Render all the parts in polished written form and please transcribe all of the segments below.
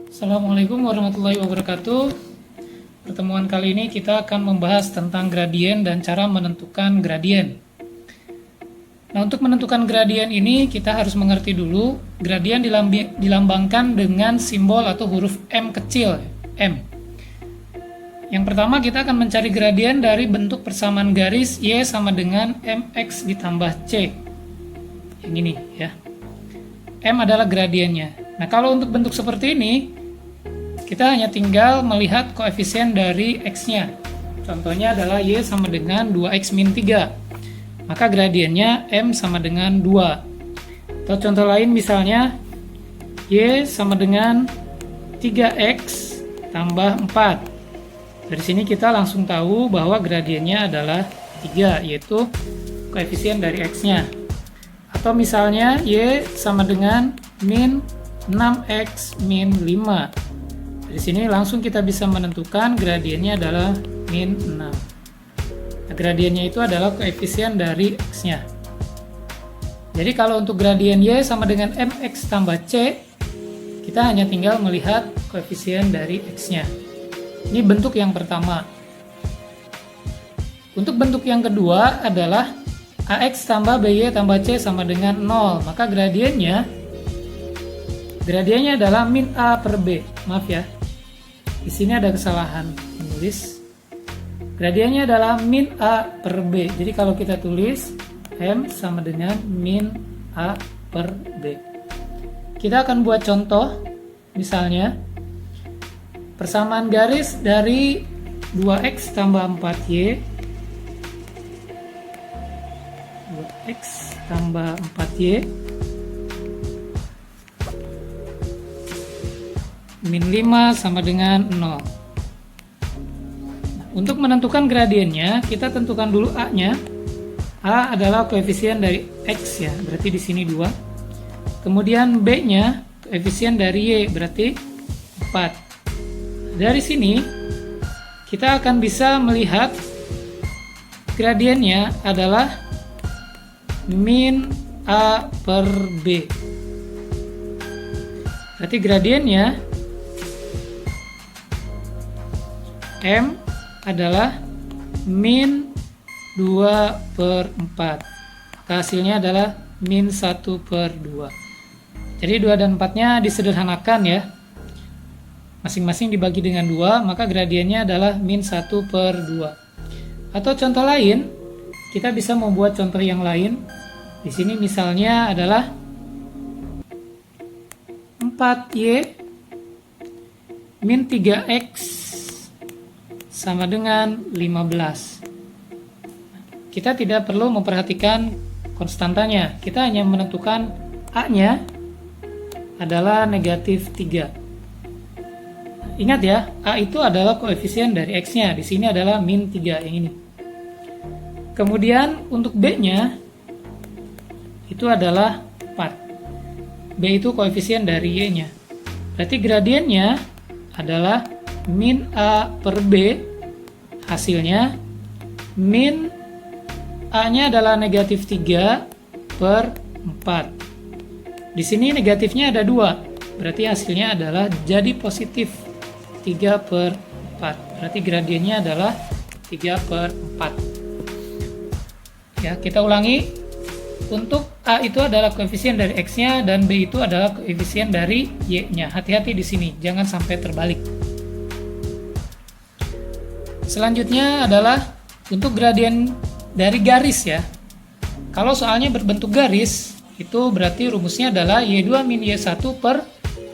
Assalamualaikum warahmatullahi wabarakatuh. Pertemuan kali ini kita akan membahas tentang gradien dan cara menentukan gradien. Nah, untuk menentukan gradien ini kita harus mengerti dulu gradien dilambangkan dengan simbol atau huruf M kecil, M. Yang pertama kita akan mencari gradien dari bentuk persamaan garis Y sama dengan MX ditambah C. Yang ini ya. M adalah gradiennya. Nah, kalau untuk bentuk seperti ini kita hanya tinggal melihat koefisien dari X-nya. Contohnya adalah Y sama dengan 2X min 3. Maka gradiennya M sama dengan 2. Atau contoh lain misalnya Y sama dengan 3X tambah 4. Dari sini kita langsung tahu bahwa gradiennya adalah 3, yaitu koefisien dari X-nya. Atau misalnya Y sama dengan min 6X min 5. Di sini langsung kita bisa menentukan gradiennya adalah min 6. Nah, gradiennya itu adalah koefisien dari X-nya. Jadi kalau untuk gradien Y sama dengan MX tambah C, kita hanya tinggal melihat koefisien dari X-nya. Ini bentuk yang pertama. Untuk bentuk yang kedua adalah AX tambah BY tambah C sama dengan 0. Maka gradiennya adalah min A per B. Maaf ya. Di sini ada kesalahan menulis. Gradiennya adalah min A per B. Jadi kalau kita tulis M sama dengan min A per B. Kita akan buat contoh. Misalnya persamaan garis dari 2X tambah 4Y 2X tambah 4Y min 5 sama dengan 0. Nah, untuk menentukan gradiennya, kita tentukan dulu A-nya. A adalah koefisien dari X ya, berarti di sini 2. Kemudian B-nya koefisien dari Y, berarti 4. Dari sini kita akan bisa melihat gradiennya adalah min A per B. Berarti gradiennya M adalah min 2 per 4. Hasilnya adalah min 1 per 2. Jadi 2 dan 4-nya disederhanakan ya. Masing-masing dibagi dengan 2, maka gradiennya adalah min 1 per 2. Atau contoh lain, kita bisa membuat contoh yang lain. Di sini misalnya adalah 4Y min 3X sama dengan 15. Kita tidak perlu memperhatikan konstantanya. Kita hanya menentukan A-nya adalah negatif 3. Ingat ya, A itu adalah koefisien dari X-nya. Di sini adalah min 3 yang ini. Kemudian untuk B-nya itu adalah 4. B itu koefisien dari Y-nya. Berarti gradiennya adalah min A per B, hasilnya min A-nya adalah negatif 3 per 4. Di sini negatifnya ada 2, berarti hasilnya adalah jadi positif 3 per 4. Berarti gradiennya adalah 3 per 4. Ya, kita ulangi. Untuk A itu adalah koefisien dari X-nya dan B itu adalah koefisien dari Y-nya. Hati-hati di sini, jangan sampai terbalik. Selanjutnya adalah untuk gradien dari garis ya. Kalau soalnya berbentuk garis, itu berarti rumusnya adalah Y2 min Y1 per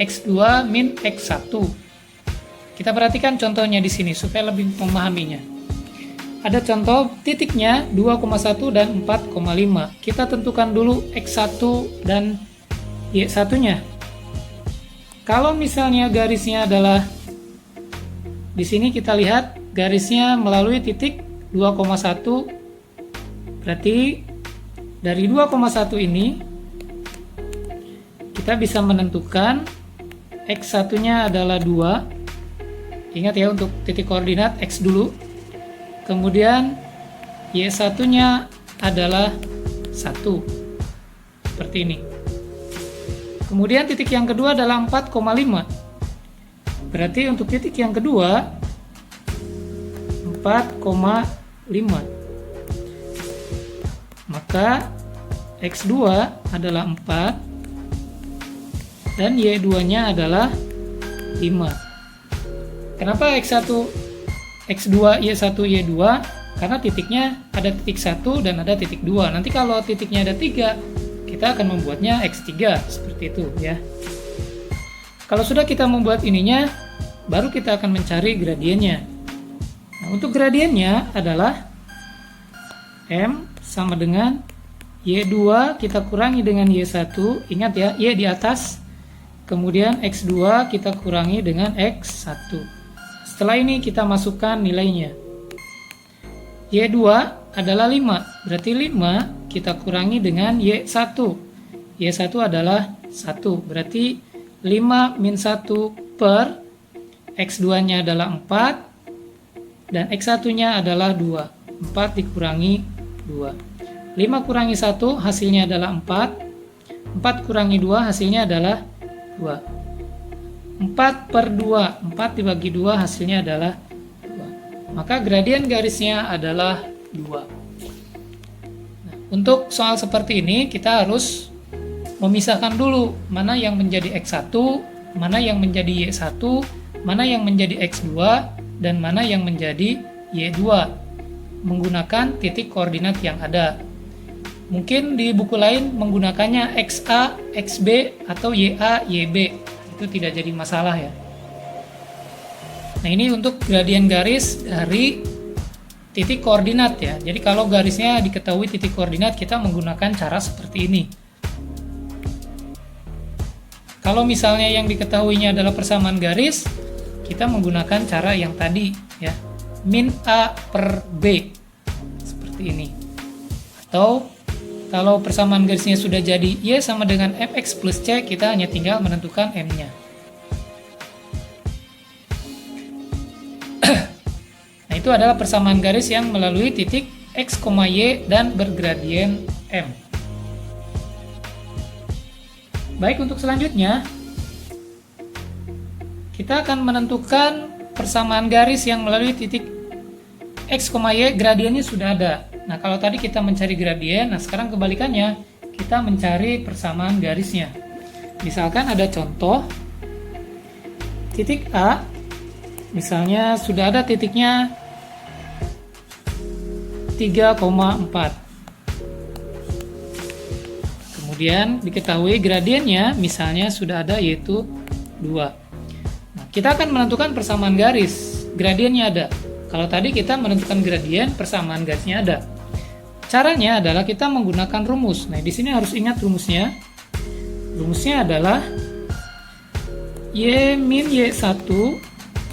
X2 min X1. Kita perhatikan contohnya di sini supaya lebih memahaminya. Ada contoh titiknya 2,1 dan 4,5. Kita tentukan dulu X1 dan Y1-nya. Kalau misalnya garisnya adalah di sini kita lihat garisnya melalui titik 2,1, berarti dari 2,1 ini kita bisa menentukan X1-nya adalah 2. Ingat ya, untuk titik koordinat X dulu. Kemudian Y1-nya adalah 1. Seperti ini. Kemudian titik yang kedua adalah 4,5. Berarti untuk titik yang kedua 4,5. Maka X2 adalah 4 dan Y2-nya adalah 5. Kenapa X1, X2, Y1, Y2? Karena titiknya ada titik 1 dan ada titik 2. Nanti kalau titiknya ada 3, kita akan membuatnya X3 seperti itu ya. Kalau sudah kita membuat ininya, baru kita akan mencari gradiennya. Nah, untuk gradiennya adalah M sama dengan Y2 kita kurangi dengan Y1. Ingat ya, Y di atas. Kemudian X2 kita kurangi dengan X1. Setelah ini kita masukkan nilainya. Y2 adalah 5. Berarti 5 kita kurangi dengan Y1. Y1 adalah 1. Berarti 5 min 1 per X2-nya adalah 4 dan X1-nya adalah 2. 4 dikurangi 2. 5 kurangi 1 hasilnya adalah 4. 4 kurangi 2 hasilnya adalah 2. 4 per 2. 4 dibagi 2 hasilnya adalah 2. Maka gradien garisnya adalah 2. Nah, untuk soal seperti ini kita harus memisahkan dulu mana yang menjadi X1, mana yang menjadi Y1, mana yang menjadi X2, dan mana yang menjadi Y2 menggunakan titik koordinat yang ada. Mungkin di buku lain menggunakannya XA, XB, atau YA, YB. Itu tidak jadi masalah ya. Nah, ini untuk gradien garis dari titik koordinat ya. Jadi kalau garisnya diketahui titik koordinat, kita menggunakan cara seperti ini. Kalau misalnya yang diketahuinya adalah persamaan garis, kita menggunakan cara yang tadi ya. Min A per B. Seperti ini. Atau kalau persamaan garisnya sudah jadi Y sama dengan MX plus C, kita hanya tinggal menentukan M-nya. Nah, itu adalah persamaan garis yang melalui titik X, Y dan bergradien M. Baik, untuk selanjutnya kita akan menentukan persamaan garis yang melalui titik X, Y, gradiennya sudah ada. Nah, kalau tadi kita mencari gradien, nah sekarang kebalikannya, kita mencari persamaan garisnya. Misalkan ada contoh, titik A, misalnya sudah ada titiknya 3,4. Kemudian diketahui gradiennya, misalnya sudah ada yaitu 2. Nah, kita akan menentukan persamaan garis, gradiennya ada. Kalau tadi kita menentukan gradien, persamaan garisnya ada. Caranya adalah kita menggunakan rumus. Nah, di sini harus ingat rumusnya. Rumusnya adalah Y min Y1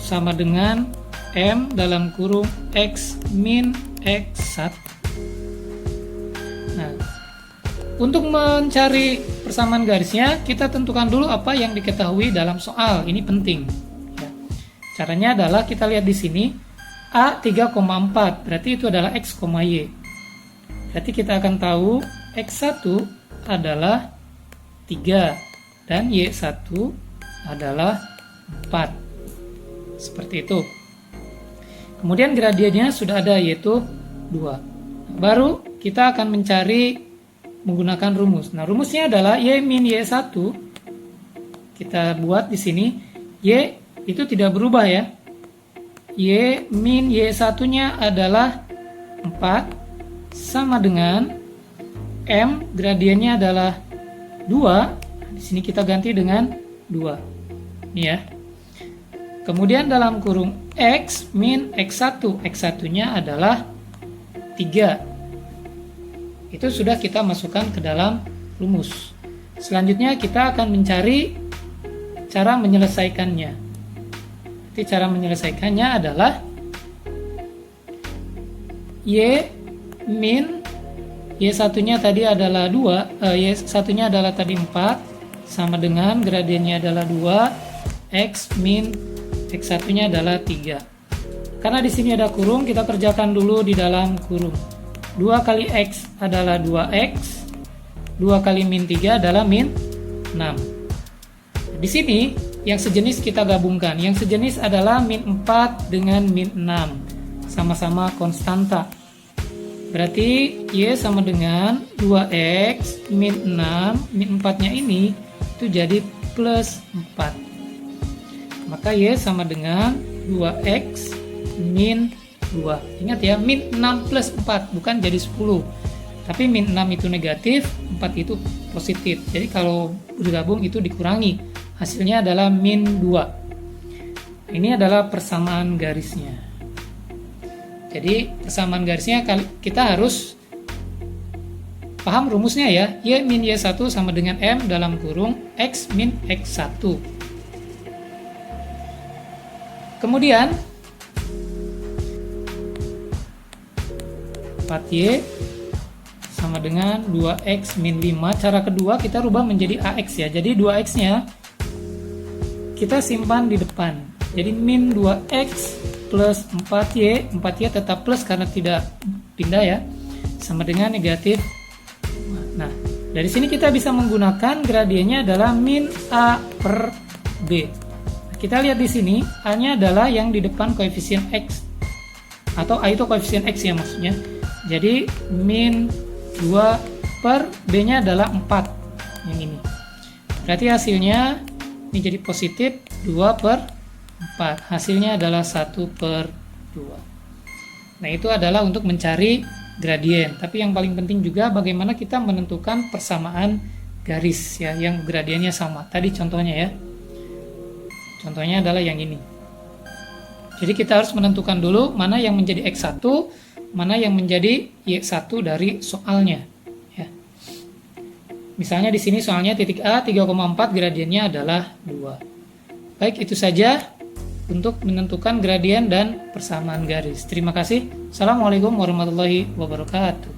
sama dengan M dalam kurung X min X1. Nah, untuk mencari persamaan garisnya, kita tentukan dulu apa yang diketahui dalam soal. Ini penting. Ya. Caranya adalah kita lihat di sini, A 3,4, berarti itu adalah X, Y. Berarti kita akan tahu X1 adalah 3 dan Y1 adalah 4. Seperti itu. Kemudian gradiennya sudah ada yaitu 2. Baru kita akan mencari menggunakan rumus. Nah, rumusnya adalah Y min Y1. Kita buat di sini. Y itu tidak berubah ya. Y min Y1-nya adalah 4 sama dengan M, gradiennya adalah 2. Di sini kita ganti dengan 2. Ini ya. Kemudian dalam kurung X min X1. X1-nya adalah 3. Itu sudah kita masukkan ke dalam rumus. Selanjutnya kita akan mencari cara menyelesaikannya. Jadi cara menyelesaikannya adalah Y min Y1-nya tadi adalah 2, Y1-nya adalah tadi 4, sama dengan gradiennya adalah 2, X min X1-nya adalah 3. Karena di sini ada kurung, kita kerjakan dulu di dalam kurung. 2 kali X adalah 2X, 2 kali min 3 adalah min 6. Di sini Yang sejenis kita gabungkan. Yang sejenis adalah min 4 dengan min 6. Sama-sama konstanta. Berarti Y sama dengan 2X min 6. Min 4-nya ini itu jadi plus 4. Maka Y sama dengan 2X min 2. Ingat ya, min 6 plus 4, bukan jadi 10. Tapi min 6 itu negatif, 4 itu positif. Jadi kalau bergabung itu dikurangi. Hasilnya adalah min 2. Ini adalah persamaan garisnya. Jadi persamaan garisnya kita harus paham rumusnya ya. Y min Y1 sama dengan M dalam kurung X min X1. Kemudian 4Y sama dengan 2X min 5. Cara kedua kita rubah menjadi AX ya. Jadi 2X nya kita simpan di depan. Jadi min 2X plus 4Y. 4Y tetap plus karena tidak pindah ya. Sama dengan negatif. Nah, dari sini kita bisa menggunakan gradiennya adalah min A per B. Kita lihat di sini, A-nya adalah yang di depan koefisien X. Atau A itu koefisien X ya maksudnya. Jadi min 2 per B-nya adalah 4. Yang ini. Berarti hasilnya ini jadi positif 2 per 4. Hasilnya adalah 1 per 2. Nah, itu adalah untuk mencari gradien. Tapi yang paling penting juga bagaimana kita menentukan persamaan garis ya, yang gradiennya sama. Tadi contohnya ya. Contohnya adalah yang ini. Jadi kita harus menentukan dulu mana yang menjadi X1, mana yang menjadi Y1 dari soalnya. Ya. Misalnya di sini soalnya titik A 3,4 gradiennya adalah 2. Baik, itu saja untuk menentukan gradien dan persamaan garis. Terima kasih. Assalamualaikum warahmatullahi wabarakatuh.